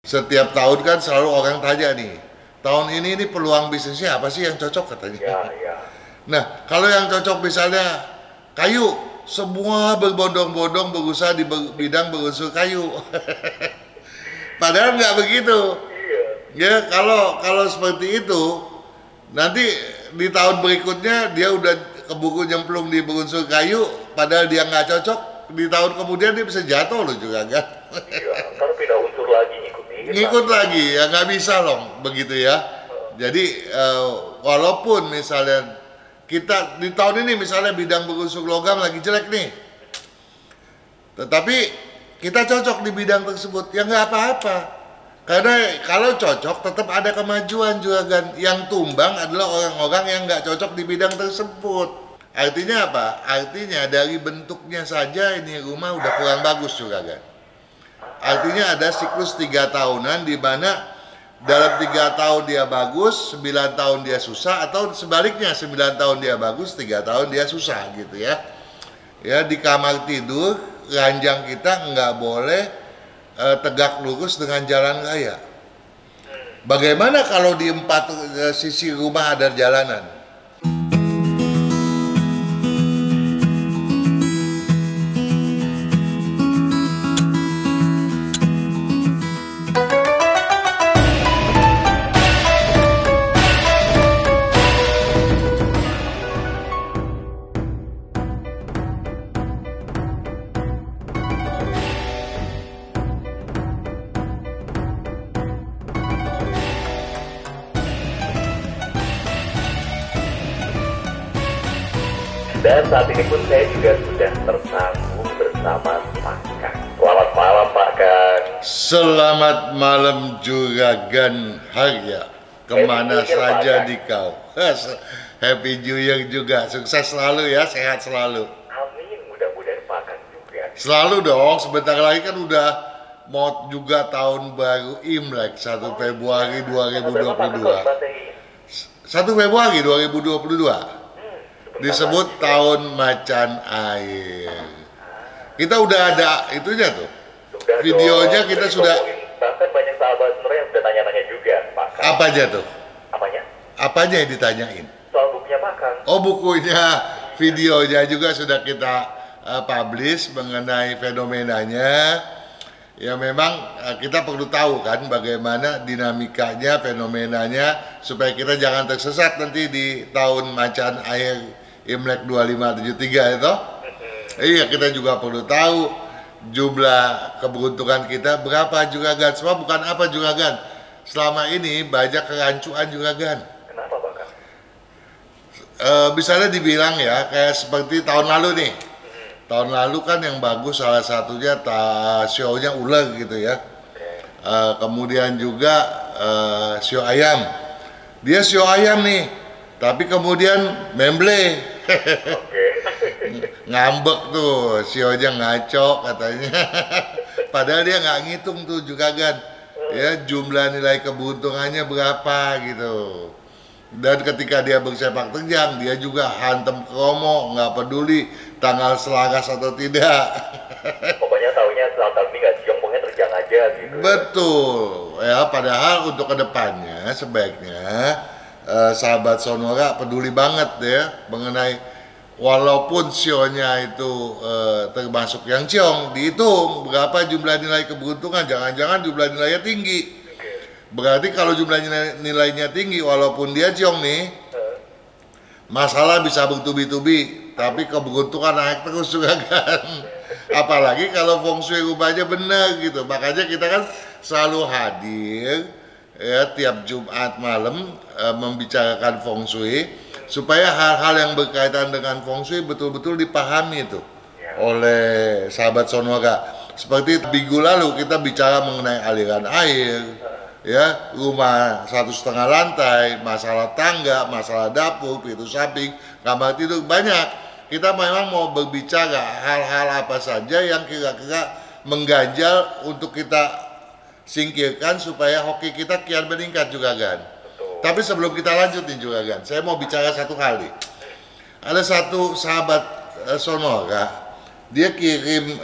Setiap tahun kan selalu orang tanya nih, tahun ini peluang bisnisnya apa sih yang cocok katanya. Ya, ya. Nah, kalau yang cocok misalnya kayu, semua berbondong-bondong berusaha di bidang berunsur kayu. Padahal nggak begitu. Iya. Ya, kalau seperti itu, nanti di tahun berikutnya dia udah keburu nyemplung di berunsur kayu, padahal dia nggak cocok, di tahun kemudian dia bisa jatuh loh juga kan. Iya, ntar pindah unsur lagi Ngikut lagi, ya nggak bisa loh begitu ya. Jadi walaupun misalnya kita di tahun ini misalnya bidang berunsur logam lagi jelek nih, tetapi kita cocok di bidang tersebut, ya nggak apa-apa. Karena kalau cocok tetap ada kemajuan juga kan. Yang tumbang adalah orang-orang yang nggak cocok di bidang tersebut. Artinya apa? Artinya dari bentuknya saja ini rumah udah kurang bagus juga kan. Artinya ada siklus 3 tahunan di mana dalam 3 tahun dia bagus, 9 tahun dia susah, atau sebaliknya 9 tahun dia bagus, 3 tahun dia susah gitu ya. Ya, di kamar tidur ranjang kita nggak boleh tegak lurus dengan jalan raya. Bagaimana kalau di 4 sisi rumah ada jalanan? Dan saat ini pun saya juga sudah tersambung bersama Pak Kang. Selamat malam Pak Kang. Selamat malam Juragan Harya. Kemana Happy New Year, saja Pak, di kau. Happy New Year juga. Sukses selalu ya, sehat selalu. Amin, mudah-mudahan Pak Kang juga. Selalu dong, sebentar lagi kan udah mau juga tahun baru Imlek 1 Februari 2022. 1 Februari 2022 disebut tahun macan air. Kita udah ada itunya tuh. Sudah Videonya dong, kita udah sudah. dikomongin. Bahkan banyak sahabat sebenarnya yang udah tanya-tanya juga Pak Kang. Apa aja tuh? Apanya? Apanya yang ditanyain? Soal bukunya Pak Kang. Oh, bukunya, videonya juga sudah kita publish mengenai fenomenanya. Ya memang kita perlu tahu kan bagaimana dinamikanya, fenomenanya, supaya kita jangan tersesat nanti di tahun macan air Imlek 2573 itu. Iya, kita juga perlu tahu jumlah keberuntungan kita berapa juga kan. Sebab bukan apa juga kan. Selama ini banyak kerancuan juga kan. Kenapa Pak Kang? Misalnya dibilang ya kayak seperti tahun lalu nih. Tahun lalu kan yang bagus salah satunya show-nya ular gitu ya. Kemudian juga show ayam. Dia show ayam nih, tapi kemudian memble. Ngambek tuh, show-nya ngaco katanya. Padahal dia nggak ngitung tuh juga kan. Ya, jumlah nilai keberuntungannya berapa gitu. Dan ketika dia bersepak terjang, dia juga hantem kromo, nggak peduli tanggal selaras atau tidak. Pokoknya taunya tahun ini nggak ciong, pokoknya terjang aja gitu. Betul, ya. Padahal untuk kedepannya sebaiknya sahabat Sonora peduli banget ya mengenai walaupun sionya itu termasuk yang ciong, dihitung berapa jumlah nilai keberuntungan. Jangan-jangan jumlah nilainya tinggi. Berarti kalau jumlah nilainya tinggi walaupun dia ciong nih, masalah bisa bertubi-tubi, tapi keberuntungan naik terus juga kan. Apalagi kalau feng shui rumahnya benar gitu. Makanya kita kan selalu hadir ya tiap Jumat malam membicarakan feng shui supaya hal-hal yang berkaitan dengan feng shui betul-betul dipahami itu oleh sahabat Sonora. Seperti minggu lalu kita bicara mengenai aliran air, ya, rumah 1,5 lantai, masalah tangga, masalah dapur, pintu samping, kamar tidur, banyak. Kita memang mau berbicara hal-hal apa saja yang kira-kira mengganjal untuk kita singkirkan supaya hoki kita kian meningkat juga kan. Tapi sebelum kita lanjut nih juga kan, saya mau bicara satu hal nih. Ada satu sahabat Sonora, dia kirim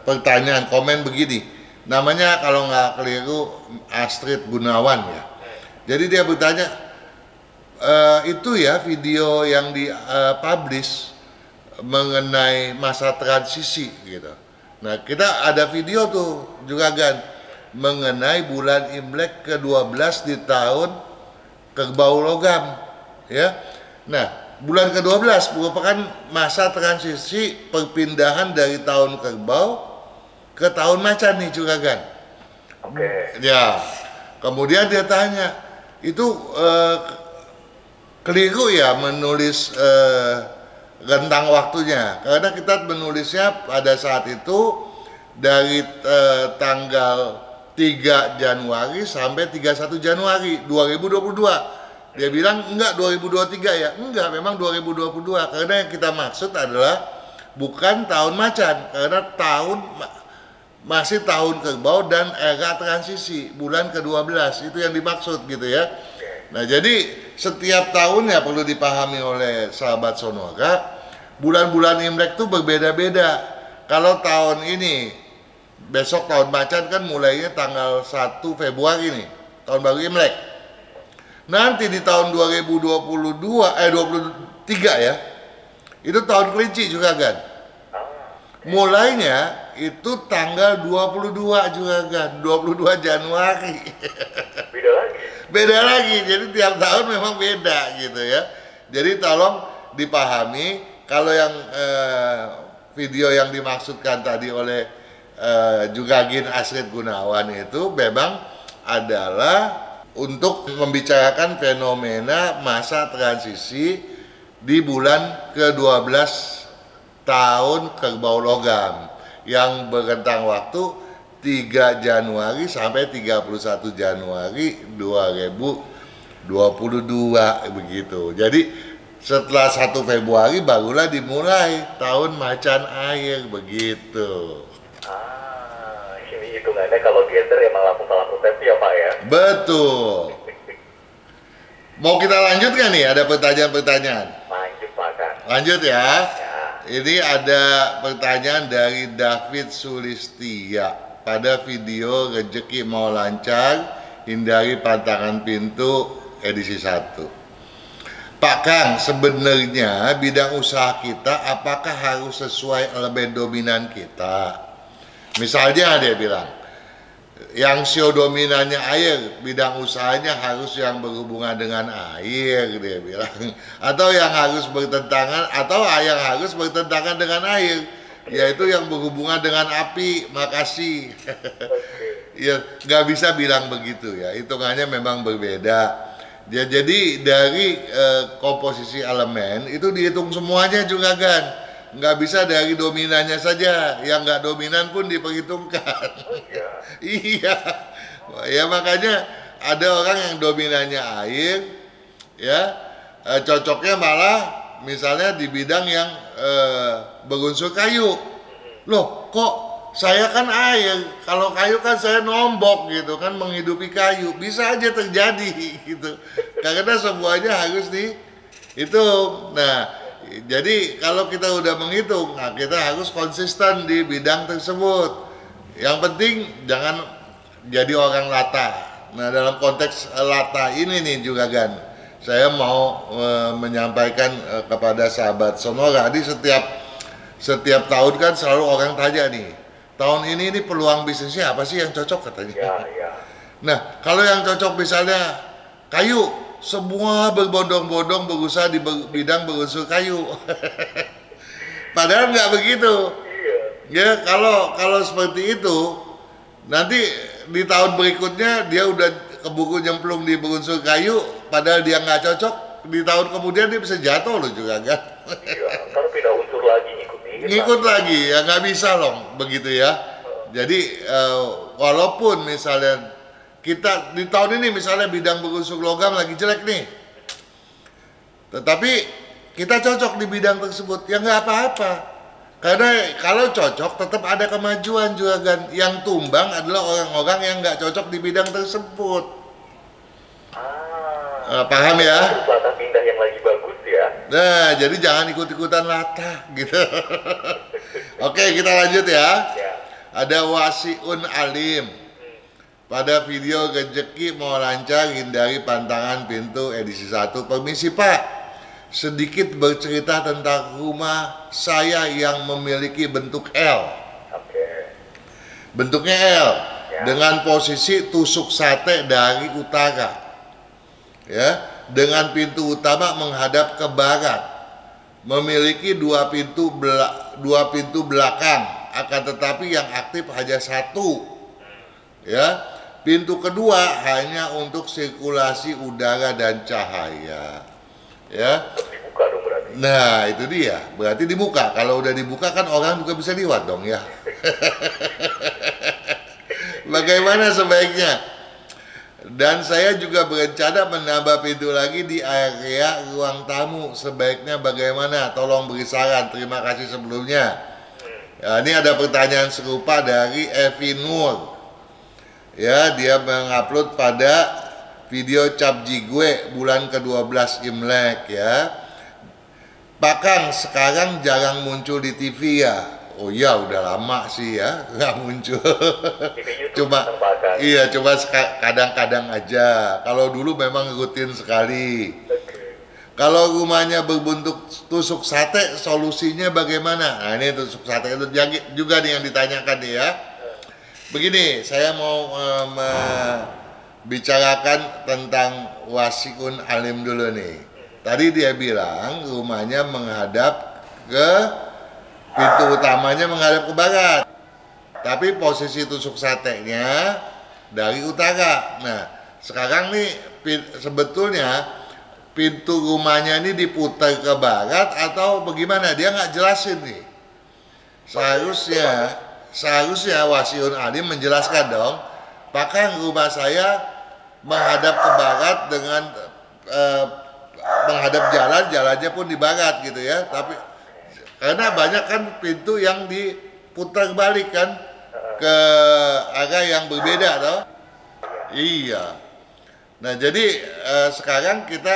pertanyaan, komen begini. Namanya kalau nggak keliru Astrid Gunawan ya. Jadi dia bertanya, itu ya video yang di-publish mengenai masa transisi gitu. Nah kita ada video tuh juga kan mengenai bulan Imlek ke-12 di tahun Kerbau Logam ya. Nah bulan ke-12 merupakan masa transisi perpindahan dari tahun Kerbau ke tahun Macan nih juga kan. Oke. Ya kemudian dia tanya itu keliru ya menulis rentang waktunya, karena kita menulisnya pada saat itu dari tanggal 3 Januari sampai 31 Januari 2022. Dia bilang enggak 2023 ya, enggak memang 2022, karena yang kita maksud adalah bukan tahun Macan, karena masih tahun Kerbau dan era transisi bulan ke-12 itu yang dimaksud gitu ya. Nah jadi setiap tahunnya perlu dipahami oleh sahabat Sonora, bulan-bulan Imlek itu berbeda-beda. Kalau tahun ini, besok tahun Macan kan mulainya tanggal 1 Februari nih, tahun baru Imlek. Nanti di tahun 23 ya, itu tahun kelinci juga kan. Mulainya itu tanggal 22 juga kan, 22 Januari. Beda lagi. Beda lagi, jadi tiap tahun memang beda gitu ya. Jadi tolong dipahami, kalau yang video yang dimaksudkan tadi oleh Jugagin Astrid Gunawan itu memang adalah untuk membicarakan fenomena masa transisi di bulan ke-12 tahun Kerbau Logam yang berrentang waktu 3 Januari sampai 31 Januari 2022 begitu. Jadi setelah 1 Februari barulah dimulai tahun Macan Air begitu. Ini hitungannya kalau geser emang langsung salah persepsi ya Pak ya? Betul. Mau kita lanjutkan nih, ada pertanyaan-pertanyaan? Lanjut Pak Kang. Lanjut ya. Ya. Ini ada pertanyaan dari David Sulistia. Pada video Rezeki Mau Lancar, hindari pantangan pintu edisi 1. Pak Kang, sebenarnya bidang usaha kita apakah harus sesuai elemen dominan kita? Misalnya dia bilang, yang sio dominannya air, bidang usahanya harus yang berhubungan dengan air, dia bilang. Atau yang harus bertentangan, atau yang harus bertentangan dengan air, yaitu yang berhubungan dengan api. Makasih. Ya, nggak bisa bilang begitu ya, hitungannya memang berbeda. Ya, jadi dari komposisi elemen itu dihitung semuanya juga kan. Nggak bisa dari dominannya saja, yang nggak dominan pun diperhitungkan. Iya, ya makanya ada orang yang dominannya air, ya cocoknya malah misalnya di bidang yang berunsur kayu. Loh, kok saya kan air, kalau kayu kan saya nombok gitu kan, menghidupi kayu. Bisa aja terjadi gitu, karena semuanya harus dihitung. Nah, jadi kalau kita udah menghitung, nah kita harus konsisten di bidang tersebut. Yang penting jangan jadi orang lata. Nah dalam konteks lata ini nih juga kan, saya mau menyampaikan kepada sahabat Sonora. Di setiap tahun kan selalu orang tanya nih, tahun ini peluang bisnisnya apa sih yang cocok katanya. Nah kalau yang cocok misalnya kayu, semua berbondong-bondong berusaha di bidang berunsur kayu. Padahal nggak begitu. Ya kalau seperti itu, nanti di tahun berikutnya dia udah keburu nyemplung di berunsur kayu, padahal dia nggak cocok. Di tahun kemudian dia bisa jatuh loh juga kan. Iya, ntar pindah unsur lagi ngikut lagi ya, nggak bisa loh begitu ya. Jadi walaupun misalnya kita di tahun ini misalnya bidang berunsur logam lagi jelek nih, tetapi kita cocok di bidang tersebut, ya nggak apa-apa. Karena kalau cocok tetap ada kemajuan juga kan. Yang tumbang adalah orang-orang yang nggak cocok di bidang tersebut. Paham ya? Latah pindah yang lagi bagus ya. Nah, jadi jangan ikut-ikutan latah gitu. Oke, kita lanjut ya. Ada Wasiun Alim. Pada video rezeki mau lancar, hindari pantangan pintu edisi 1. Permisi Pak, sedikit bercerita tentang rumah saya yang memiliki bentuk L. Bentuknya L dengan posisi tusuk sate dari utara, ya, dengan pintu utama menghadap ke barat, memiliki dua pintu belakang, akan tetapi yang aktif hanya 1, ya. Pintu kedua hanya untuk sirkulasi udara dan cahaya, ya. Dibuka dong berarti. Nah itu dia, berarti dibuka. Kalau udah dibuka kan orang juga bisa lewat dong ya. Bagaimana sebaiknya? Dan saya juga berencana menambah pintu lagi di area ruang tamu. Sebaiknya bagaimana? Tolong beri saran. Terima kasih sebelumnya. Ya, ini ada pertanyaan serupa dari Evi Nur. Ya, dia mengupload pada video Capji gue bulan ke-12 Imlek ya. Pak Kang, sekarang jarang muncul di TV ya? Oh iya, udah lama sih ya nggak muncul. Cuma iya, coba kadang-kadang aja. Kalau dulu memang rutin sekali. Kalau rumahnya berbentuk tusuk sate, solusinya bagaimana? Nah ini tusuk sate itu juga nih yang ditanyakan nih ya. Begini, saya mau membicarakan tentang Wasiun Alim dulu nih. Tadi dia bilang rumahnya menghadap ke pintu utamanya menghadap ke barat, tapi posisi tusuk satenya dari utara. Nah, sekarang nih sebetulnya pintu rumahnya ini diputar ke barat atau bagaimana? Dia nggak jelasin nih. Seharusnya Wasiun Alim menjelaskan dong, Pak Kang, rumah saya menghadap ke barat dengan menghadap jalannya pun di barat gitu ya. Tapi karena banyak kan pintu yang diputar balik kan ke arah yang berbeda toh. Iya. Nah jadi sekarang kita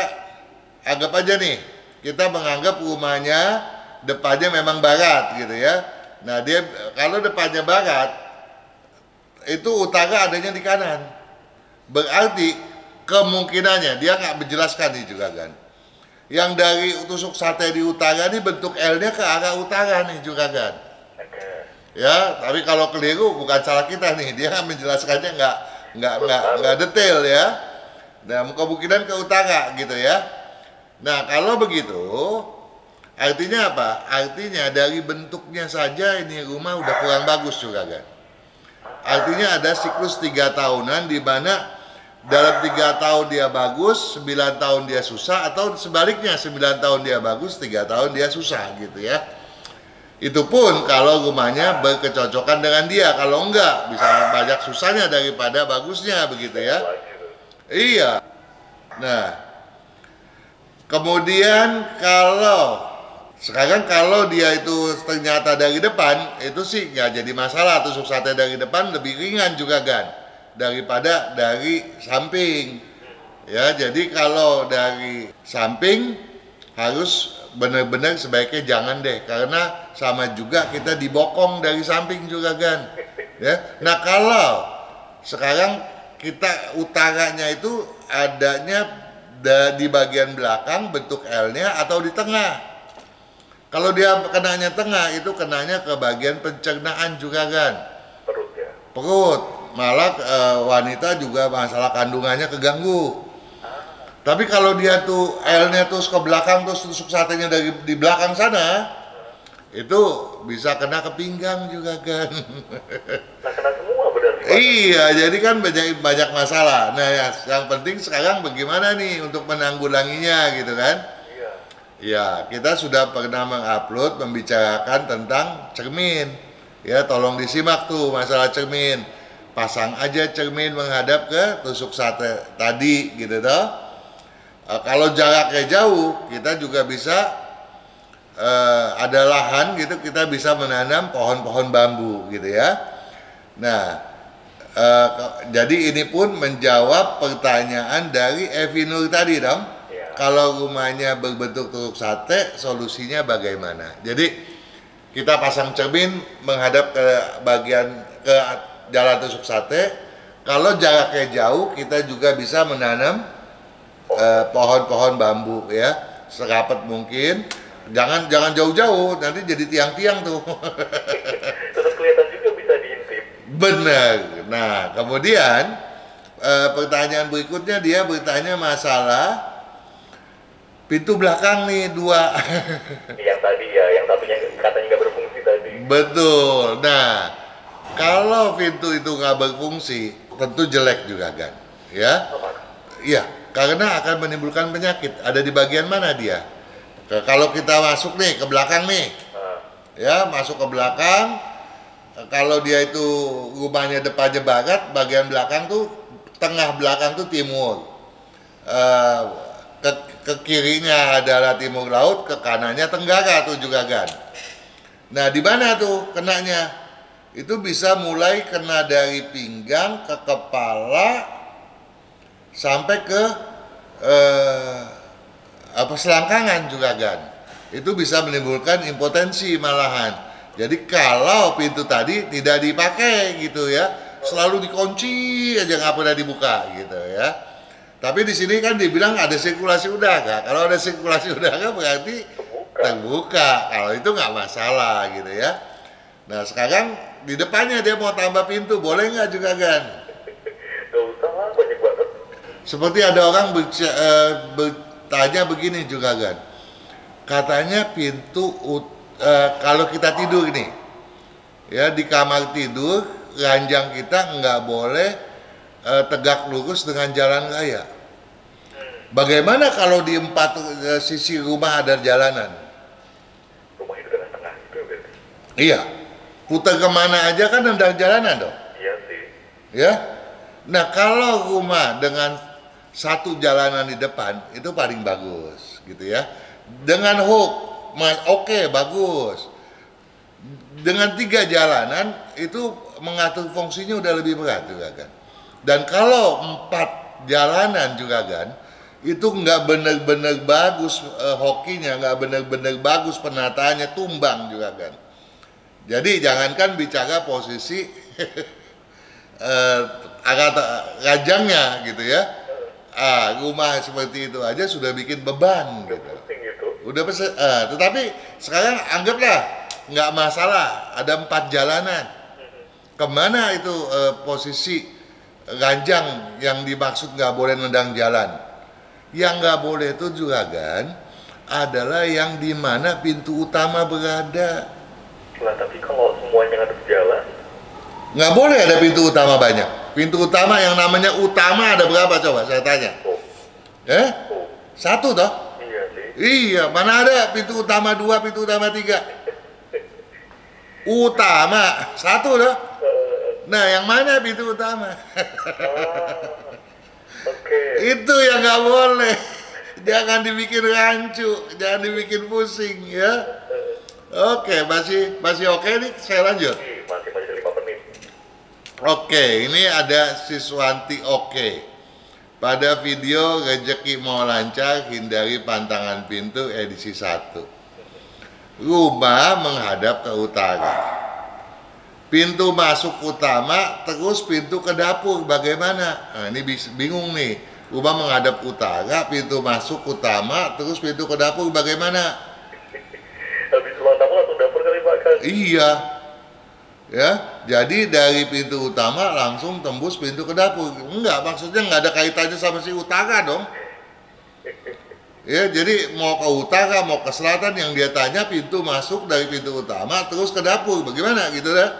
anggap aja nih, kita menganggap rumahnya depannya memang barat gitu ya. Nah dia kalau depannya barat, itu utara adanya di kanan. Berarti kemungkinannya dia nggak menjelaskan nih juga kan. Yang dari tusuk sate di utara ini bentuk L-nya ke arah utara nih juga kan. Ya, tapi kalau keliru bukan salah kita nih, dia menjelaskannya nggak detail ya. Dan kemungkinan ke utara gitu ya. Nah kalau begitu, artinya apa? Artinya dari bentuknya saja ini rumah udah kurang bagus juga kan. Artinya ada siklus 3 tahunan di mana dalam 3 tahun dia bagus, 9 tahun dia susah, atau sebaliknya 9 tahun dia bagus, 3 tahun dia susah gitu ya. Itu pun kalau rumahnya berkecocokan dengan dia. Kalau enggak, bisa banyak susahnya daripada bagusnya begitu ya. Iya. Nah, kemudian kalau dia itu ternyata dari depan, itu sih nggak jadi masalah. Tusuk sate dari depan lebih ringan juga kan daripada dari samping. Ya, jadi kalau dari samping harus benar-benar sebaiknya jangan deh, karena sama juga kita dibokong dari samping juga kan. Ya. Nah, kalau sekarang kita utaranya itu adanya di bagian belakang bentuk L-nya atau di tengah. Kalau dia kenanya tengah, itu kenanya ke bagian pencernaan juga kan. Perut ya. Perut. Malah wanita juga masalah kandungannya keganggu. Tapi kalau dia tuh L-nya terus ke belakang, terus tusuk satenya dari di belakang sana, itu bisa kena ke pinggang juga kan. Nah, kena semua berarti. Iya, jadi kan banyak masalah. Nah, ya, yang penting sekarang bagaimana nih untuk menanggulanginya gitu kan? Iya. Ya, kita sudah pernah mengupload membicarakan tentang cermin. Ya, tolong disimak tuh masalah cermin. Pasang aja cermin menghadap ke tusuk sate tadi gitu toh. Kalau jaraknya jauh, kita juga bisa ada lahan gitu, kita bisa menanam pohon-pohon bambu gitu ya. Nah, jadi ini pun menjawab pertanyaan dari Evi Nur tadi dong. Kalau rumahnya berbentuk tusuk sate, solusinya bagaimana? Jadi kita pasang cermin menghadap ke bagian ke jalan tusuk sate. Kalau jaraknya jauh, kita juga bisa menanam pohon-pohon bambu ya, serapat mungkin. Jangan jauh-jauh, nanti jadi tiang-tiang tuh. Terus kelihatan juga bisa diintip. Benar. Nah, kemudian pertanyaan berikutnya dia bertanya masalah pintu belakang nih 2. Yang tadi ya, yang satunya katanya nggak berfungsi tadi. Betul. Nah, kalau pintu itu nggak berfungsi, tentu jelek juga kan, ya? Iya, karena akan menimbulkan penyakit. Ada di bagian mana dia? Kalau kita masuk nih ke belakang nih, ya masuk ke belakang. Kalau dia itu rumahnya depannya barat, bagian belakang tuh tengah belakang tuh timur. Ke kirinya adalah timur laut, ke kanannya tenggara tuh juga kan. Nah, di mana tuh kenanya? Itu bisa mulai kena dari pinggang ke kepala sampai ke selangkangan juga kan. Itu bisa menimbulkan impotensi malahan. Jadi kalau pintu tadi tidak dipakai gitu ya, selalu dikunci aja nggak pernah dibuka gitu ya. Tapi di sini kan dibilang ada sirkulasi udara. Kalau ada sirkulasi udara berarti terbuka. Kalau itu nggak masalah gitu ya. Nah sekarang di depannya dia mau tambah pintu, boleh nggak juga kan? Gak usah lah, banyak banget. Seperti ada orang bertanya begini juga kan. Katanya pintu kalau kita tidur nih, ya di kamar tidur, ranjang kita nggak boleh tegak lurus dengan jalan raya. Bagaimana kalau di 4 sisi rumah ada jalanan? Rumah itu tengah-tengah itu berarti. Iya, putar kemana aja kan nendang jalanan dong. Iya sih. Ya, nah kalau rumah dengan satu jalanan di depan itu paling bagus, gitu ya. Dengan hook, oke, bagus. Dengan 3 jalanan itu mengatur fungsinya udah lebih berat juga kan. Dan kalau 4 jalanan juga kan, itu nggak benar-benar bagus hokinya, nggak benar-benar bagus penataannya, tumbang juga kan. Jadi jangankan bicara posisi agak rajangnya gitu ya. Rumah seperti itu aja sudah bikin beban gitu. Udah tetapi sekarang anggaplah nggak masalah, ada 4 jalanan. Kemana itu posisi ranjang yang dimaksud nggak boleh nendang jalan? Yang nggak boleh itu juga kan adalah yang di mana pintu utama berada. Nah, tapi kalau semuanya ngadep jalan, Nggak boleh ada pintu utama banyak. Pintu utama yang namanya utama ada berapa coba saya tanya? 1 toh? iya sih. Iya, mana ada pintu utama 2, pintu utama 3? Utama 1 toh? Nah, yang mana pintu utama? Oke. Itu yang nggak boleh. Jangan dibikin rancu, jangan dibikin pusing ya. Oke, masih oke nih, saya lanjut. Masih 5 menit. Oke, ini ada Siswanti oke. Pada video Rezeki Mau Lancar, Hindari Pantangan Pintu edisi 1. Rumah menghadap ke utara. Pintu masuk utama, terus pintu ke dapur, bagaimana? Nah, ini bingung nih. Rumah menghadap utara, pintu masuk utama, terus pintu ke dapur, bagaimana? Habis ruang tamu langsung dapur kali makan. Iya. Ya, jadi dari pintu utama langsung tembus pintu ke dapur. Enggak, maksudnya nggak ada kaitannya sama si utara dong. Ya, jadi mau ke utara, mau ke selatan, yang dia tanya pintu masuk dari pintu utama terus ke dapur, bagaimana gitu dah.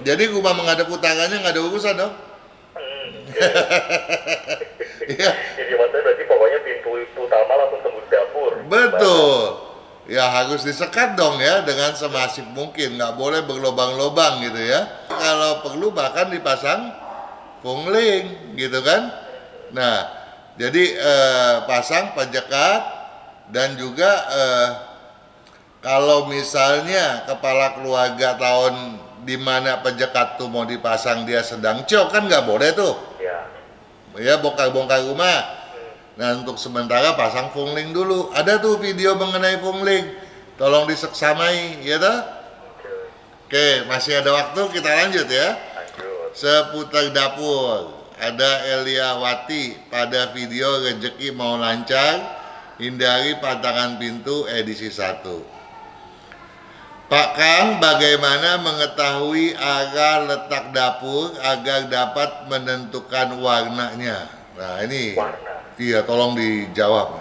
Jadi rumah menghadap utaranya nggak ada urusan dong. Ya. Jadi maksudnya berarti pokoknya pintu utama langsung tembus dapur. Betul. Ya harus disekat dong ya dengan semasif mungkin, nggak boleh berlobang-lobang gitu ya. Kalau perlu bahkan dipasang pungling gitu kan. Nah, jadi pasang penjekat dan juga kalau misalnya kepala keluarga tahun di mana penjekat tuh mau dipasang dia sedang cok kan nggak boleh tuh. Ya bongkar-bongkar rumah. Nah untuk sementara pasang pungling dulu. Ada tuh video mengenai pungling. Tolong diseksamai, ya toh? Oke, masih ada waktu, kita lanjut ya. Lanjut. Seputar dapur, ada Eliawati pada video rezeki mau lancar, hindari pantangan pintu edisi 1. Pak Kang, bagaimana mengetahui arah letak dapur agar dapat menentukan warnanya? Nah ini, Warna. iya tolong dijawab.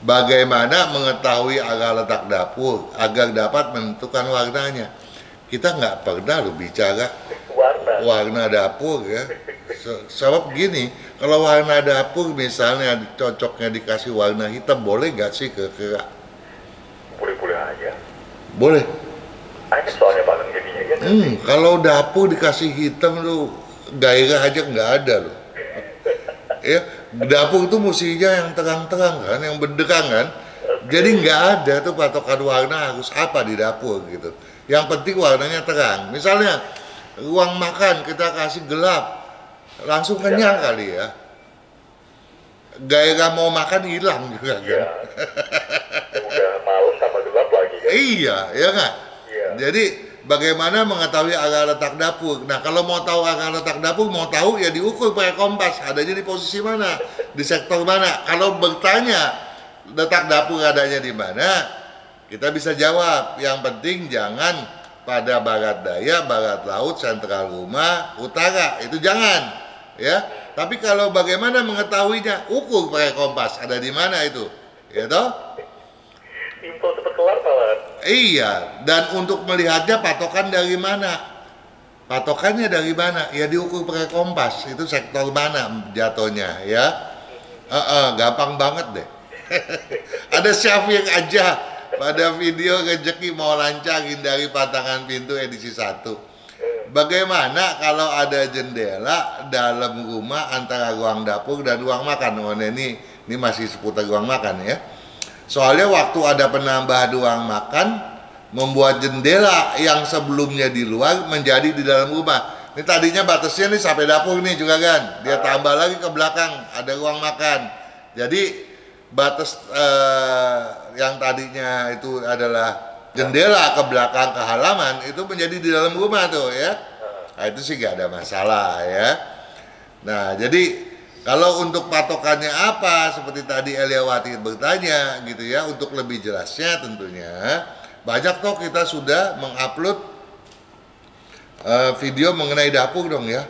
Bagaimana mengetahui arah letak dapur agar dapat menentukan warnanya? Kita nggak pernah loh bicara warna dapur ya. Sebab gini, kalau warna dapur misalnya cocoknya dikasih warna hitam, boleh nggak sih kira-kira? Boleh-boleh aja. Boleh. Aneh soalnya Pak Kang jadinya kan. Kalau dapur dikasih hitam tuh gairah aja nggak ada loh. Ya, dapur tuh mestinya yang terang-terang kan, yang benderang kan. Jadi nggak ada tuh patokan warna harus apa di dapur gitu. Yang penting warnanya terang. Misalnya ruang makan kita kasih gelap, langsung kenyang kali ya. Gairah mau makan hilang juga kan. Iya. Udah malam sama gelap lagi kan. Iya, ya nggak? Iya. Jadi bagaimana mengetahui arah letak dapur? Nah kalau mau tahu arah letak dapur, mau tahu ya diukur pakai kompas. Adanya di posisi mana? Di sektor mana? Kalau bertanya letak dapur adanya di mana, kita bisa jawab. Yang penting jangan pada barat daya, barat laut, sentral rumah, utara. Itu jangan, ya. Tapi kalau bagaimana mengetahuinya? Ukur pakai kompas. Ada di mana itu? Ya toh? Info cepet kelar malah. Iya. Dan untuk melihatnya patokan dari mana? Patokannya dari mana? Ya diukur pakai kompas. Itu sektor mana jatuhnya, ya? Gampang banget deh. Ada Syafiq aja pada video rezeki mau lancar hindari pantangan pintu edisi 1. Bagaimana kalau ada jendela dalam rumah antara ruang dapur dan ruang makan? Oh ini masih seputar ruang makan ya. Soalnya waktu ada penambahan ruang makan, membuat jendela yang sebelumnya di luar menjadi di dalam rumah. Ini tadinya batasnya nih sampai dapur nih juga kan. Dia tambah lagi ke belakang ada ruang makan. Jadi batas yang tadinya itu adalah jendela ke belakang ke halaman itu menjadi di dalam rumah tuh ya. Nah itu sih gak ada masalah ya. Nah jadi kalau untuk patokannya apa seperti tadi Eliawati bertanya gitu ya, untuk lebih jelasnya tentunya banyak toh kita sudah mengupload video mengenai dapur dong ya.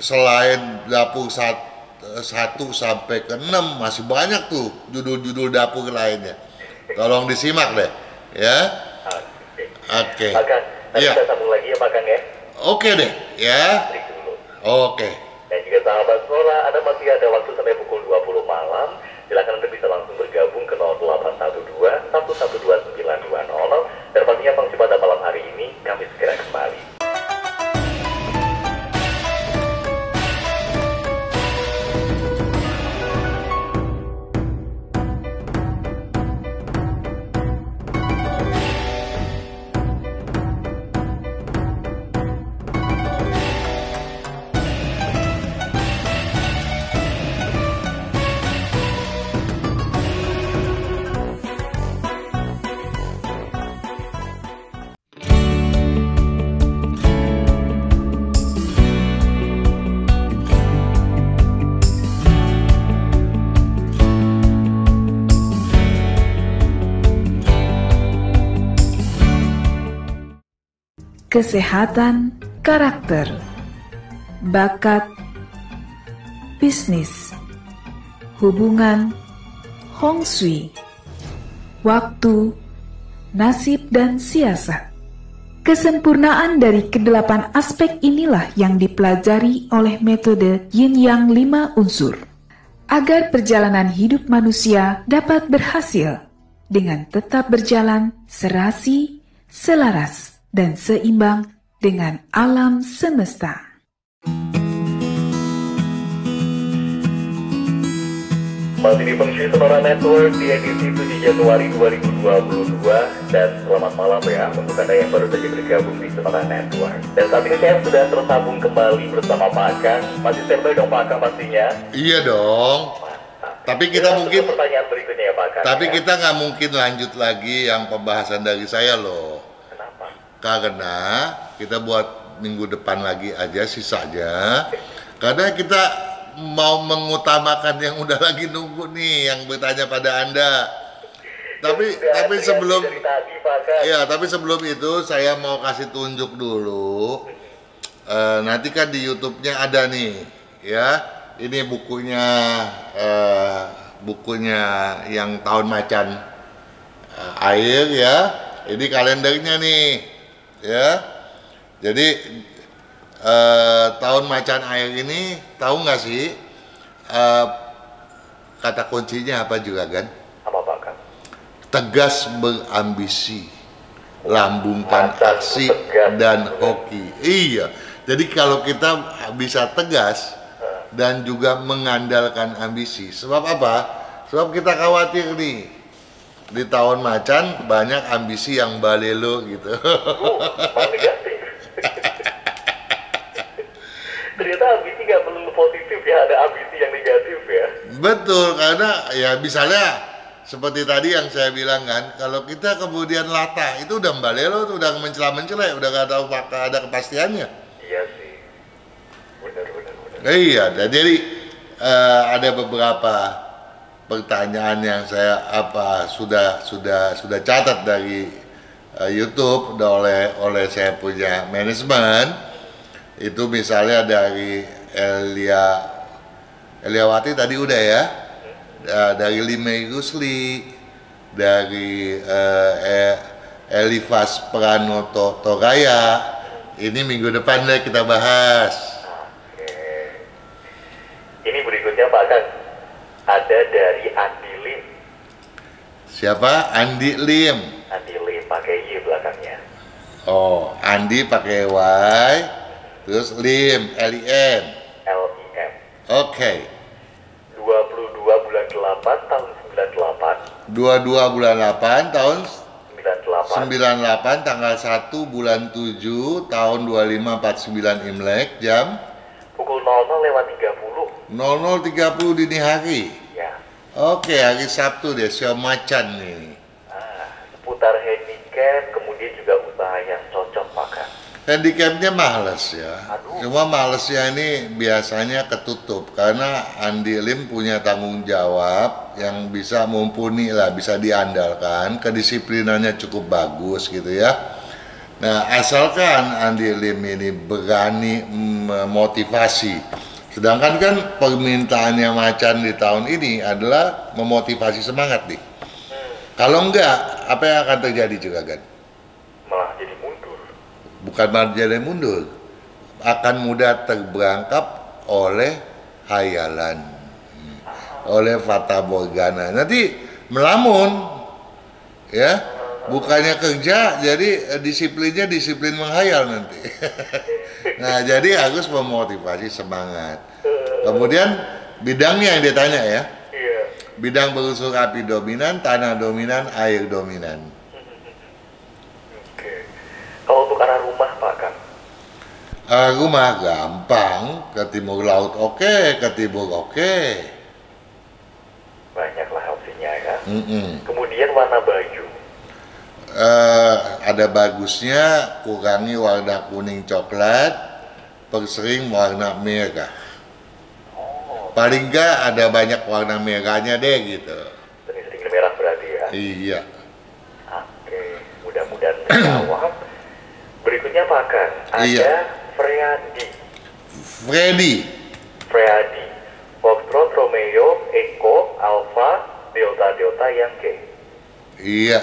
Selain dapur 1 sampai ke 6 masih banyak tuh judul-judul dapur lainnya. Tolong disimak deh ya. Oke. Pak Kang, nanti Iya. kita sambung lagi ya Pak Kang ya. Oke deh ya. Break dulu. Oke. Dan juga sahabat Sonora, Anda masih ada waktu sampai pukul 20 malam. Silakan Anda bisa langsung bergabung ke 0812 112 9200. Dan pastinya Bang pada malam hari ini kami segera kembali. Kesehatan karakter, bakat, bisnis, hubungan, Hong Shui, waktu, nasib dan siasat. Kesempurnaan dari kedelapan aspek inilah yang dipelajari oleh metode Yin Yang 5 unsur, agar perjalanan hidup manusia dapat berhasil dengan tetap berjalan serasi, selaras, dan seimbang dengan alam semesta. Masih di Feng Shui Sonora Network di edisi 7 Januari 2022. Dan selamat malam ya untuk Anda yang baru saja bergabung di Sonora Network. Dan saat ini saya sudah tersambung kembali bersama Pak Kang. Masih standby dong Pak Kang pastinya? Iya dong. Tapi kita mungkin pertanyaan berikutnya ya Pak Kang. Tapi ya? kita nggak mungkin lanjut lagi yang pembahasan dari saya loh. Kenapa? karena kita buat minggu depan lagi aja sisanya, karena kita mau mengutamakan yang udah lagi nunggu nih, yang bertanya pada Anda. Tapi sebelum tapi sebelum itu saya mau kasih tunjuk dulu. Nanti kan di YouTube-nya ada nih, ya. Ini bukunya yang tahun macan air ya. Ini kalendernya nih, ya. Jadi tahun macan air ini tahu nggak sih kata kuncinya apa juga kan? Apa Pak Kang? Tegas berambisi, lambungkan aksi dan hoki. Iya. Jadi kalau kita bisa tegas dan juga mengandalkan ambisi. Sebab apa? Sebab kita khawatir nih di tahun macan banyak ambisi yang balelo gitu. Negatif. Ternyata ambisi nggak melulu positif ya, ada ambisi yang negatif ya. Betul, karena ya misalnya seperti tadi yang saya bilang kan, kalau kita kemudian latah itu udah balelo tuh, udah mencela-mencela, udah gak tahu ada kepastiannya. Iya sih. Benar. Iya, jadi ada beberapa pertanyaan yang saya sudah catat dari YouTube oleh saya punya manajemen. Itu misalnya dari Eliawati tadi udah ya, dari Limei Rusli, dari Elifas Pranoto Toraya. Ini minggu depan deh kita bahas. Ini berikutnya Pak Kang, ada dari Andi Lim. Siapa? Andi Lim. Andi Lim pakai Y belakangnya. Oh, Andi pakai Y, terus Lim, L-I-M. L-I-M. Oke. 22 bulan 8 tahun 98. 22 bulan 8 tahun 98. 98 tanggal 1 bulan 7 tahun 2549 Imlek jam Pukul 00:30. 00.30 dini hari. Ya. Oke, hari Sabtu deh, Sio Macan nih. Seputar handicap, kemudian juga usaha yang cocok Pak Kang. Handicapnya males ya. Aduh. Cuma malesnya ini biasanya ketutup karena Andi Lim punya tanggung jawab yang bisa mumpuni lah, bisa diandalkan, kedisiplinannya cukup bagus gitu ya. Nah, asalkan Andi Lim ini berani memotivasi. Sedangkan kan permintaannya macan di tahun ini adalah memotivasi semangat nih. Kalau enggak, apa yang akan terjadi juga kan? Malah jadi mundur. Bukan malah jadi mundur, akan mudah terberangkap oleh hayalan, oleh fata morgana. Nanti melamun, ya, bukannya kerja, jadi disiplinnya disiplin menghayal nanti. Nah, jadi harus memotivasi semangat. Kemudian bidangnya yang ditanya ya, bidang berunsur api dominan, tanah dominan, air dominan. Oke. Kalau untuk arah rumah Pak Kang? Rumah gampang, ke timur laut oke, ke timur oke. Banyaklah opsinya ya. Kemudian warna baju. Ada bagusnya kurangi warna kuning coklat, persering warna merah. Paling enggak ada banyak warna merahnya deh gitu. Sering-sering merah berarti ya. Iya. Oke, mudah-mudahan terjawab. Berikutnya Pak Kang, ada Iya. Freddy. Foxtrot Romeo Echo Alpha Delta Yankee. Iya.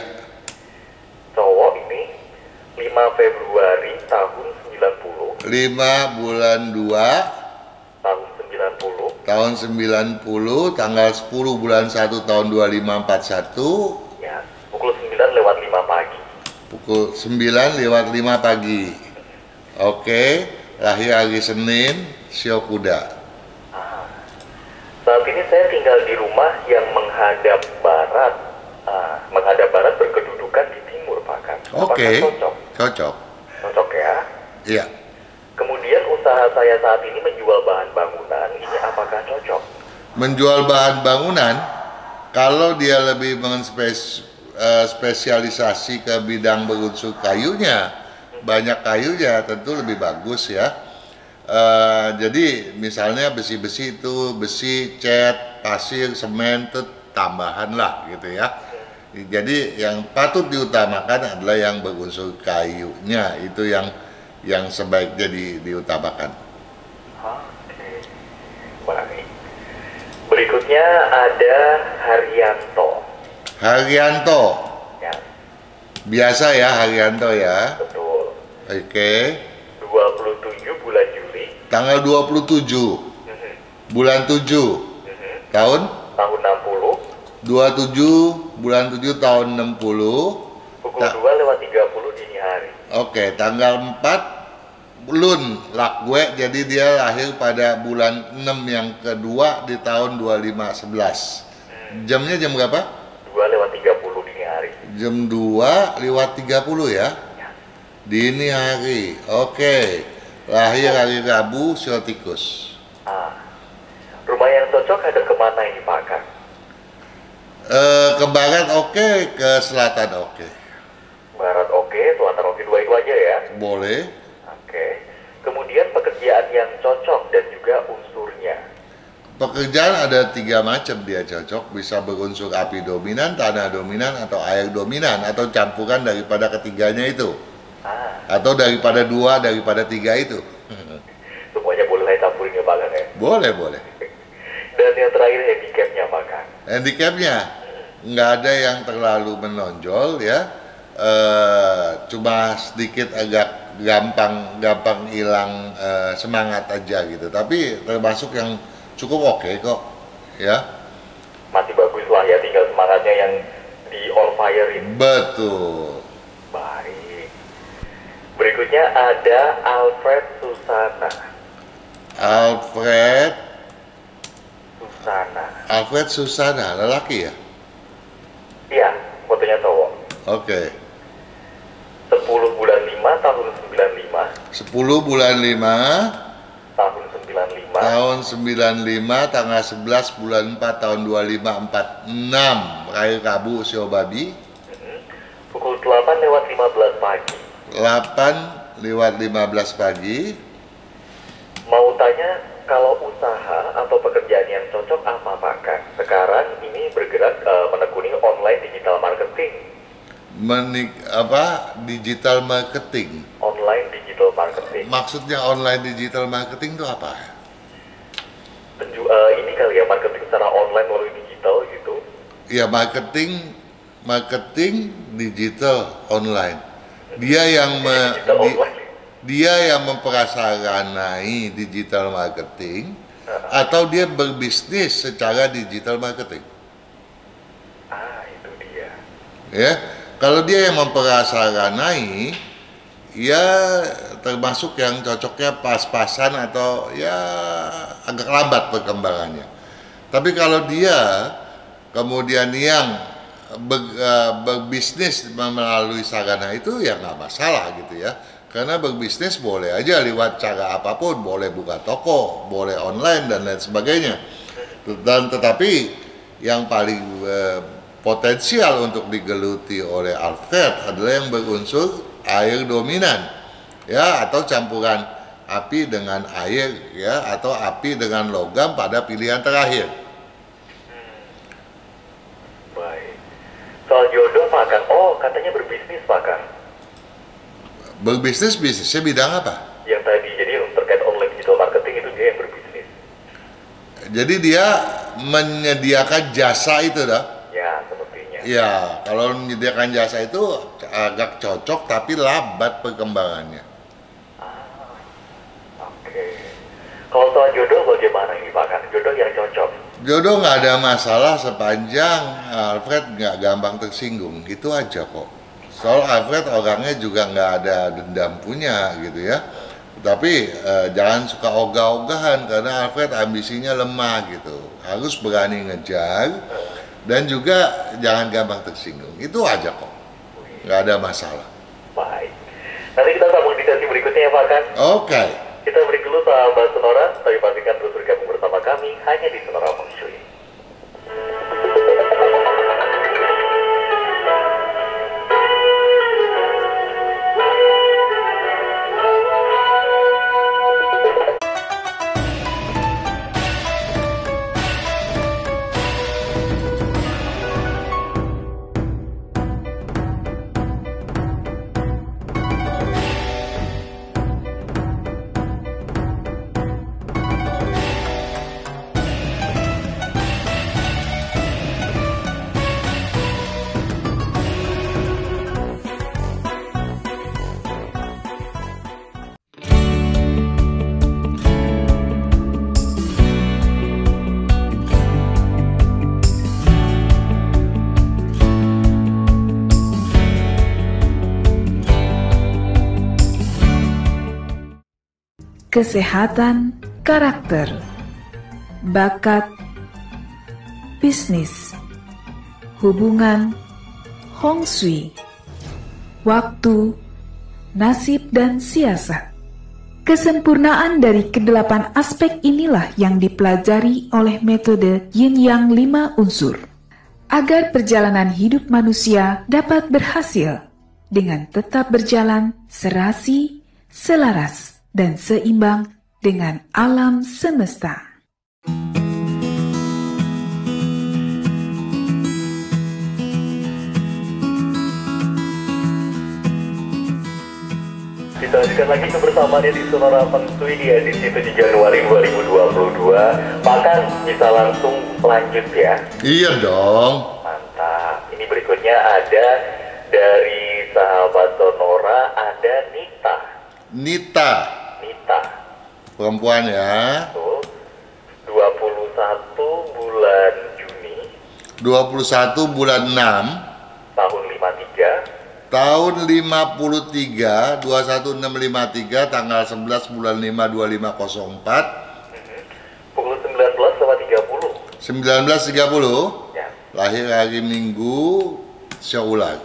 Cowok ini 5 Februari tahun 90. 5 bulan 2 Tahun 90. tahun 90 tanggal 10 bulan 1 tahun 2541 Ya, pukul 9:05 pagi. pukul 9:05 pagi. Oke, lahir hari Senin, Sio Kuda. Saat ini saya tinggal di rumah yang menghadap barat. Menghadap barat berkedudukan di timur, Pak Kang. Oke, Apakah cocok? cocok. Cocok ya. Iya. Kemudian usaha saya saat ini menjual bahan bangunan. Ini apakah cocok? Menjual bahan bangunan, kalau dia lebih spesialisasi ke bidang berunsur kayunya, banyak kayu ya tentu lebih bagus ya. Jadi misalnya besi-besi itu besi, cat, pasir, semen itu tambahan lah gitu ya. Jadi yang patut diutamakan adalah yang berunsur kayunya, itu yang sebaiknya diutamakan. Oke, baik. Berikutnya ada Haryanto. Haryanto, Ya, biasa ya Haryanto ya. betul. Oke, 27 bulan Juli. tanggal 27 bulan 7 tahun Tahun 60. 27 bulan 7 tahun 60. Pukul 2:30 dini hari. Oke, tanggal 4 Lun lak gue, jadi dia lahir pada bulan 6 yang kedua di tahun 2511. Jamnya jam berapa? 2:30 dini hari. Jam 2:30 ya? Ya. Dini hari. Oke. Lahir hari Rabu, Siotikus. Rumah yang cocok ada kemana ini Pak Kang? Ke barat oke, ke selatan oke. Barat oke, selatan oke, dua itu aja ya. Boleh. Oke. Kemudian pekerjaan yang cocok dan juga unsurnya. Pekerjaan ada 3 macam dia cocok, bisa berunsur api dominan, tanah dominan, atau air dominan, atau campuran daripada ketiganya itu. Atau daripada 2, daripada 3 itu. Semuanya boleh saya campurin ya Pak Kang ya. Boleh, boleh. Dan yang terakhir handicapnya Pak Kang. Handicapnya nggak ada yang terlalu menonjol ya, cuma sedikit agak gampang hilang semangat aja gitu, tapi termasuk yang cukup oke kok ya. Masih bagus lah ya, tinggal semangatnya yang di on fire-in. Betul. Baik. Berikutnya ada Alfred Susana. Alfred Susana, lelaki ya? Iya, fotonya cowok. Oke. 10 bulan 5 tahun 95. 10 bulan 5 Tahun 95. tahun 95, tanggal 11 bulan 4 tahun 2546, lahir Rabu, usia babi. Pukul 8:15 pagi. 8:15 pagi. Mau tanya, kalau usaha atau pekerjaan yang cocok apa Pak Kang? Sekarang ini bergerak menekuni online digital marketing. Digital marketing. Online digital marketing. Maksudnya online digital marketing itu apa? Ini kali ya, marketing secara online melalui digital gitu. Ya, marketing digital online. Dia yang dia yang memprasarkanai digital marketing, atau dia berbisnis secara digital marketing. Itu dia. Ya, kalau dia yang memprasarkanai, ya termasuk yang cocoknya pas-pasan atau ya agak lambat perkembangannya. Tapi kalau dia kemudian yang berbisnis melalui sarana itu ya nggak masalah gitu ya. Karena berbisnis boleh aja lewat cara apapun, boleh buka toko, boleh online dan lain sebagainya. Dan tetapi yang paling potensial untuk digeluti oleh Alfred adalah yang berunsur air dominan, ya, atau campuran api dengan air, ya, atau api dengan logam pada pilihan terakhir. Baik. Soal jodoh Pak Kang, katanya berbisnis Pak Kang. Bisnisnya bidang apa? Yang tadi, jadi terkait online digital marketing itu dia yang berbisnis. Jadi dia menyediakan jasa itu dah. Ya, sepertinya. Ya, kalau menyediakan jasa itu agak cocok tapi lambat perkembangannya. Oke. Kalau soal jodoh bagaimana ini Pak Kang? Jodoh yang cocok. Jodoh nggak ada masalah sepanjang Alfred nggak gampang tersinggung, itu aja kok. Soal Alfred orangnya juga nggak ada dendam punya gitu ya. Tapi jangan suka ogah-ogahan karena Alfred ambisinya lemah gitu. Harus berani ngejar dan juga jangan gampang tersinggung. Itu aja kok. Nggak ada masalah. Baik. Nanti kita sambung di sesi berikutnya ya Pak Kang. Oke. Kita break dulu sahabat Sonora, tapi pastikan terus bergabung bersama kami hanya di Sonora Feng Shui. kesehatan, karakter, bakat, bisnis, hubungan, Hong Shui, waktu, nasib dan siasat. Kesempurnaan dari kedelapan aspek inilah yang dipelajari oleh metode Yin Yang 5 unsur, agar perjalanan hidup manusia dapat berhasil dengan tetap berjalan serasi, selaras, dan seimbang dengan alam semesta. Kita lanjutkan lagi kebersamaannya di Sonora Feng Shui di edisi 7 Januari 2022. Bahkan bisa langsung lanjut ya. Iya dong. Mantap. Ini berikutnya ada dari sahabat Sonora, ada Nita. Nita, perempuan ya. Betul. 21 bulan Juni 21 bulan 6 tahun 53. tahun 53, 21653, tanggal 11 bulan 5 2504, Pukul 19:30. 1930, Ya. lahir hari Minggu, Syaulan.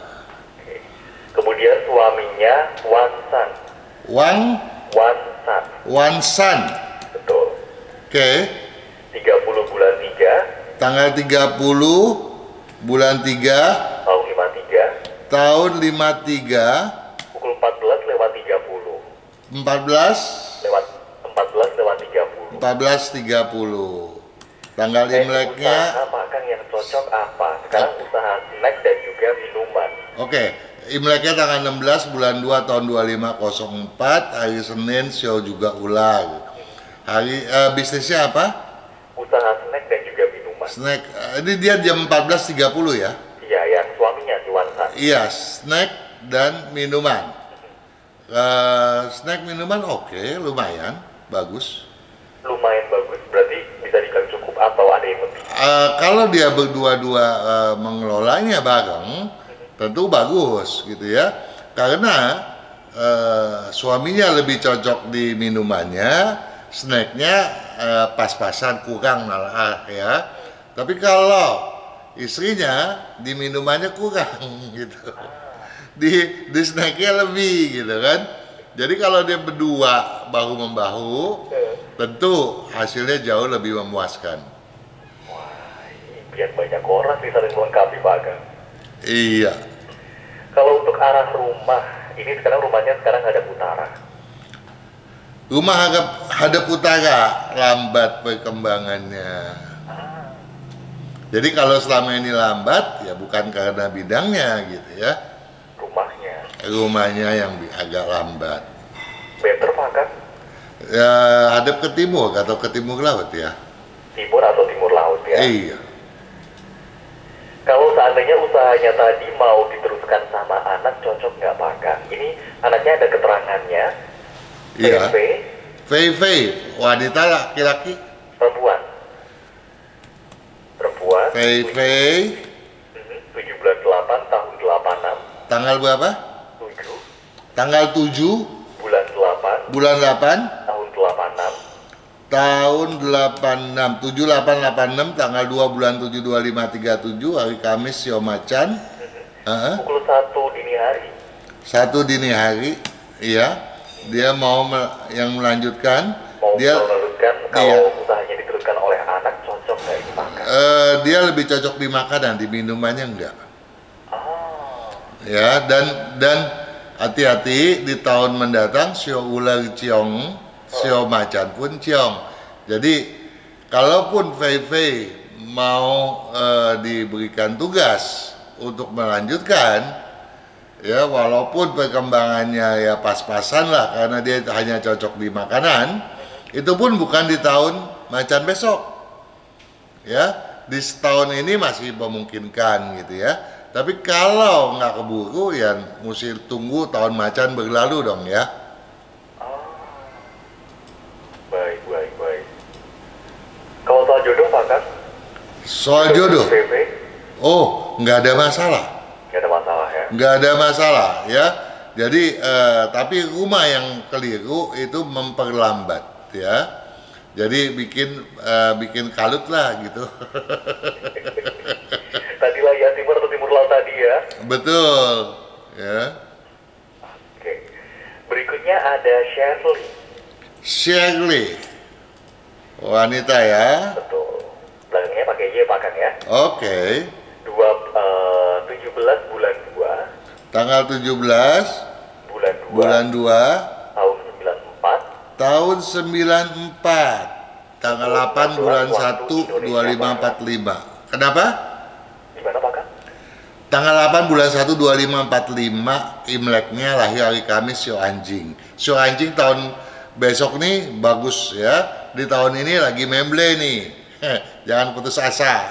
Oke. Kemudian suaminya Wansan. Wansan. Wansan. Betul. Oke, 30 bulan 3 tanggal 30 bulan 3 tahun 53. tahun 53, Pukul 14:30. 14 14:30. tanggal Imleknya. Usaha makan yang cocok apa? Sekarang usaha snack dan juga minuman. Oke, Imleknya tanggal 16 bulan 2 tahun 2504, hari Senin, show juga ulang. Hari bisnisnya apa? Usaha snack dan juga minuman. Snack. Ini dia jam 14.30 ya? Iya, yang suaminya si Wansan. Iya, snack dan minuman. Snack minuman oke, lumayan, bagus. Lumayan bagus, berarti bisa dibilang cukup atau ada yang lebih? Kalau dia berdua-dua mengelolanya bareng, tentu bagus gitu ya. Karena suaminya lebih cocok di minumannya, snacknya pas-pasan kurang malah ya. Tapi kalau istrinya di minumannya kurang gitu, di snacknya lebih gitu kan. Jadi kalau dia berdua bahu membahu, tentu hasilnya jauh lebih memuaskan. Wah, ini biar banyak orang nih saling melengkapi Pak Agam. Iya. Kalau untuk arah rumah, ini sekarang rumahnya hadap utara. Rumah hadap utara, lambat perkembangannya. Jadi kalau selama ini lambat, ya bukan karena bidangnya gitu ya. Rumahnya yang agak lambat. Better Pak Agam? Ya, hadap ke timur atau ke timur laut ya. Timur atau timur laut ya? Iya. Kalau seandainya usahanya tadi mau diteruskan sama anak, cocok nggak Pak Agam? Ini anaknya ada keterangannya. Iya. VV, wanita laki-laki. perempuan. VV. 7 bulan 8 tahun 86. Tanggal berapa? 7 Tanggal 7 bulan 8 bulan 8 tahun 86. tahun 86, 7886, tanggal 2 bulan 7 2537, hari Kamis, Sio Macan. Pukul 1 dini hari. 1 dini hari, iya. Dia mau yang melanjutkan. Dia melanjutkan. Kalau iya. Usahanya diteruskan oleh anak, cocok nggak dimakan? Dia lebih cocok di makanan, di minumannya enggak. Ya, dan hati-hati di tahun mendatang Sio Ular Ciong, Sio Macan pun Ciong. Jadi kalaupun Fei mau diberikan tugas untuk melanjutkan, ya walaupun perkembangannya ya pas-pasan lah karena dia hanya cocok di makanan, itu pun bukan di tahun Macan besok. Ya, di setahun ini masih memungkinkan gitu ya. Tapi kalau nggak keburu ya mesti tunggu tahun Macan berlalu dong ya. Baik. Kalau soal jodoh Pak Kang? Soal jodoh? VV? Oh, nggak ada masalah. Nggak ada masalah ya? Nggak ada masalah ya. Jadi tapi rumah yang keliru itu memperlambat ya. Jadi bikin kalut lah gitu. Tadi lah ya timur atau timur laut tadi ya. Betul ya. Oke. Berikutnya ada Shirley. Shirley, wanita ya. Betul. Belakangnya pakai Y Pak Kang ya. Oke. 17 bulan 2. Tanggal 17 bulan 2 bulan 2 tahun 94. tahun 94 tanggal 8 bulan 1 2545. Kenapa? Gimana Pak Kang? Tanggal 8 bulan 1 2545 Imleknya lahir hari Kamis Sio Anjing. Sio Anjing tahun besok nih bagus ya. Di tahun ini lagi memble nih. Jangan putus asa.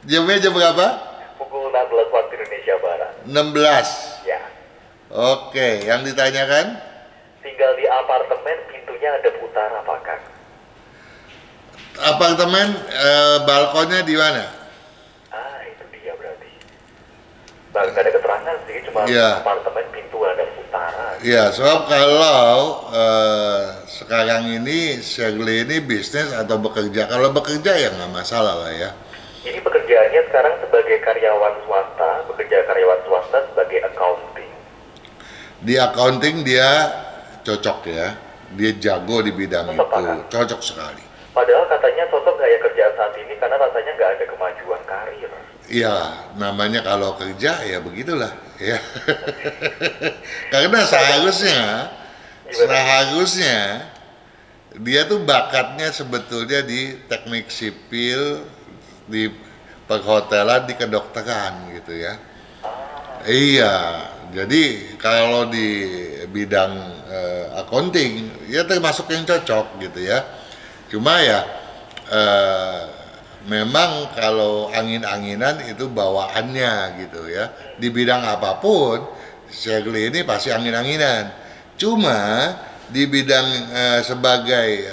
Jamnya jam berapa? Pukul 16 waktu Indonesia Barat. 16. Ya. Oke, yang ditanyakan? Tinggal di apartemen, pintunya ada utara Pak Kang. Apartemen balkonnya di mana? Ah, itu dia berarti. Bang, gak ada keterangan sih, cuma Iya. apartemen pintu ada utara. Ya, sebab kalau sekarang ini Shirley ini bisnis atau bekerja. Kalau bekerja ya nggak masalah lah ya. Ini pekerjaannya sekarang sebagai karyawan swasta, bekerja karyawan swasta sebagai accounting. Di accounting dia cocok ya. Dia jago di bidang Cocok, itu. Pak. Cocok sekali. Padahal katanya cocok gaya kerjaan saat ini karena rasanya nggak ada kemajuan karir. Iya, namanya kalau kerja ya begitulah ya. Karena seharusnya dia tuh bakatnya sebetulnya di teknik sipil, di perhotelan, di kedokteran gitu ya. Iya, jadi kalau di bidang accounting ya termasuk yang cocok gitu ya. Cuma ya memang kalau angin-anginan itu bawaannya gitu ya. Di bidang apapun Shirley ini pasti angin-anginan. Cuma di bidang sebagai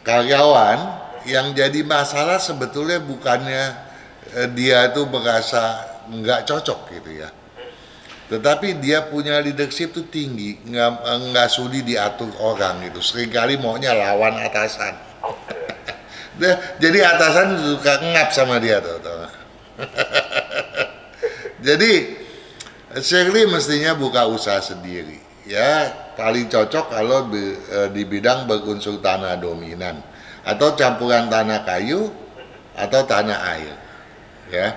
karyawan yang jadi masalah sebetulnya bukannya dia itu merasa nggak cocok gitu ya. Tetapi dia punya leadership tuh tinggi, nggak sudi diatur orang gitu. Seringkali maunya lawan atasan. Jadi atasan suka ngap sama dia tuh. Jadi Shirley mestinya buka usaha sendiri. Ya paling cocok kalau di bidang berunsur tanah dominan atau campuran tanah kayu atau tanah air. Ya.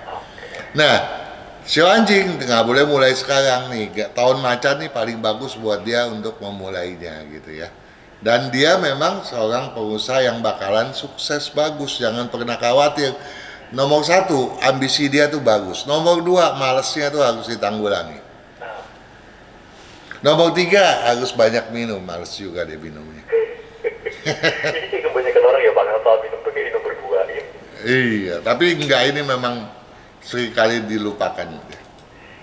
Nah, Sio Anjing nggak boleh mulai sekarang nih. Tahun macan nih paling bagus buat dia untuk memulainya gitu ya. Dan dia memang seorang pengusaha yang bakalan sukses bagus. Jangan pernah khawatir. Nomor 1, ambisi dia tuh bagus. Nomor 2, malesnya tuh harus ditanggulangi. Nomor 3, harus banyak minum. Males juga dia minumnya. Ini kebanyakan orang ya Pak, soal minum tuh minum berbuahin. Iya, tapi enggak, ini memang seringkali dilupakan.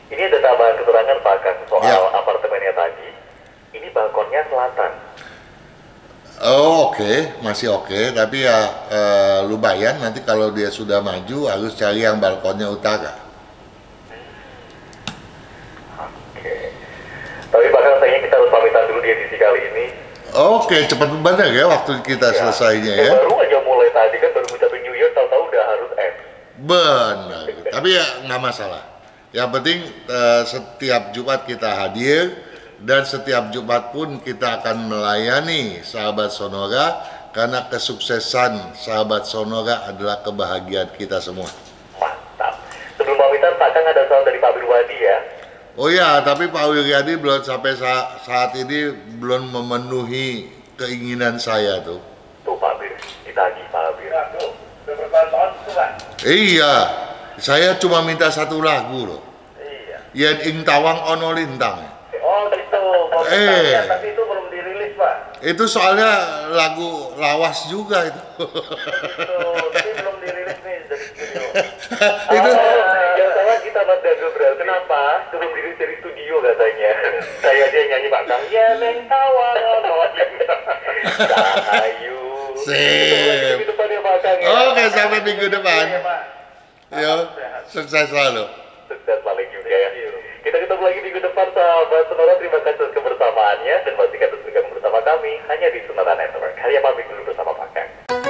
Ini ada tambahan keterangan Pak Kang soal Ya. apartemennya tadi. Ini balkonnya selatan. Oh, oke, masih oke, tapi ya lumayan nanti kalau dia sudah maju harus cari yang balkonnya utara. Oke. Tapi Pak Kang, sayangnya kita harus pamitan dulu di edisi kali ini. Oke, cepat benar ya waktu kita selesainya ya. Baru aja mulai tadi kan baru ngucapin New Year, tahu-tahu udah harus end. Benar, tapi ya nggak masalah. Yang penting setiap Jumat kita hadir dan setiap Jumat pun kita akan melayani sahabat Sonora karena kesuksesan sahabat Sonora adalah kebahagiaan kita semua. Mantap. Sebelum pamitan Pak Kang ada salam dari Pak Wirwadi ya. Oh ya, tapi Pak Wiryadi belum sampai saat ini belum memenuhi keinginan saya tuh. Tuh Pak Bir, ditagih Pak Bir. Udah bertahun-tahun itu kan? Iya, saya cuma minta satu lagu loh. Iya. Yen ing tawang ono lintang. Oh gitu, ya, tapi itu belum dirilis Pak. Itu soalnya lagu lawas juga itu. Tapi belum dirilis nih dari studio. Itu Yang salah kita Mas Dago berarti. Kenapa? Belum dirilis dari studio katanya. Saya dia nyanyi Pak Kang. Ya neng tawang ono Cahayu. Sip. Minggu depan ya Pak Kang ya. Oke, sampai minggu depan. Iya Pak. Yo, sukses selalu. Sukses selalu juga ya. Kita ketemu lagi minggu depan sahabat Sonora. Terima kasih atas kebersamaannya dan pastikan terus bergabung bersama kami hanya di Sonora Network. Hari pamit dulu bersama Pak Kang.